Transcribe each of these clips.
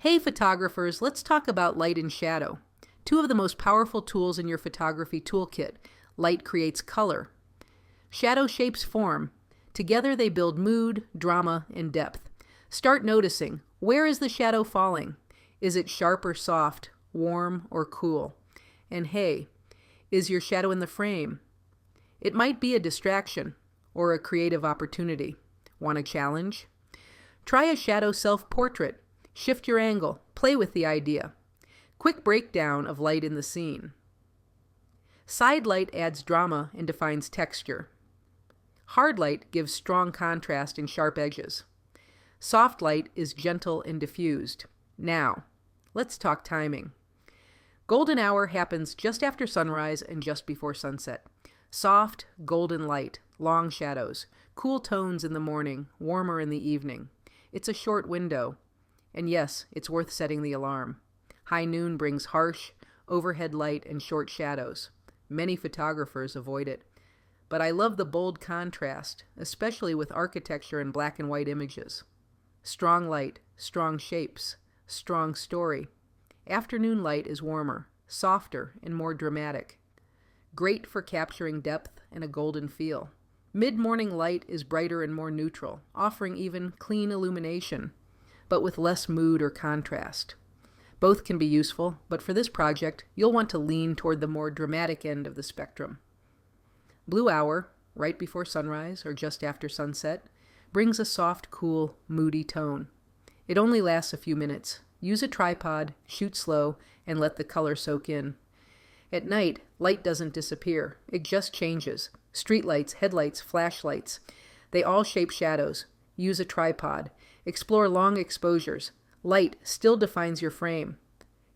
Hey photographers, let's talk about light and shadow. Two of the most powerful tools in your photography toolkit. Light creates color. Shadow shapes form. Together they build mood, drama, and depth. Start noticing, where is the shadow falling? Is it sharp or soft, warm or cool? And hey, is your shadow in the frame? It might be a distraction or a creative opportunity. Want a challenge? Try a shadow self-portrait. Shift your angle. Play with the idea. Quick breakdown of light in the scene. Side light adds drama and defines texture. Hard light gives strong contrast and sharp edges. Soft light is gentle and diffused. Now, let's talk timing. Golden hour happens just after sunrise and just before sunset. Soft, golden light, long shadows, cool tones in the morning, warmer in the evening. It's a short window. And yes, it's worth setting the alarm. High noon brings harsh, overhead light and short shadows. Many photographers avoid it. But I love the bold contrast, especially with architecture and black and white images. Strong light, strong shapes, strong story. Afternoon light is warmer, softer, and more dramatic. Great for capturing depth and a golden feel. Mid-morning light is brighter and more neutral, offering even clean illumination, but with less mood or contrast. Both can be useful, but for this project, you'll want to lean toward the more dramatic end of the spectrum. Blue hour, right before sunrise or just after sunset, brings a soft, cool, moody tone. It only lasts a few minutes. Use a tripod, shoot slow, and let the color soak in. At night, light doesn't disappear. It just changes. Streetlights, headlights, flashlights. They all shape shadows. Use a tripod. Explore long exposures. Light still defines your frame.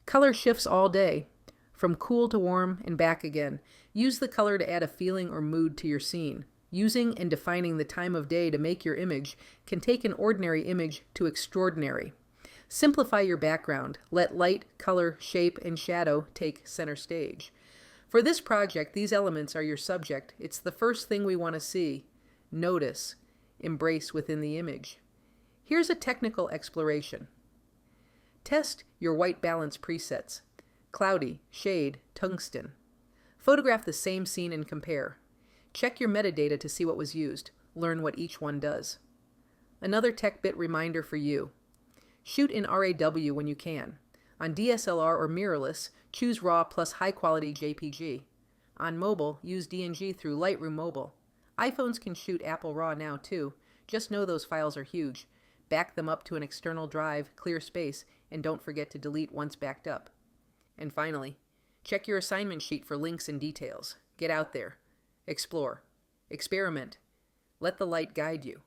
Color shifts all day, from cool to warm and back again. Use the color to add a feeling or mood to your scene. Using and defining the time of day to make your image can take an ordinary image to extraordinary. Simplify your background. Let light, color, shape, and shadow take center stage. For this project, these elements are your subject. It's the first thing we want to see, notice, embrace within the image. Here's a technical exploration. Test your white balance presets. Cloudy, shade, tungsten. Photograph the same scene and compare. Check your metadata to see what was used. Learn what each one does. Another tech bit reminder for you. Shoot in RAW when you can. On DSLR or mirrorless, choose RAW plus high-quality JPG. On mobile, use DNG through Lightroom Mobile. iPhones can shoot Apple RAW now too. Just know those files are huge. Back them up to an external drive, clear space, and don't forget to delete once backed up. And finally, check your assignment sheet for links and details. Get out there. Explore. Experiment. Let the light guide you.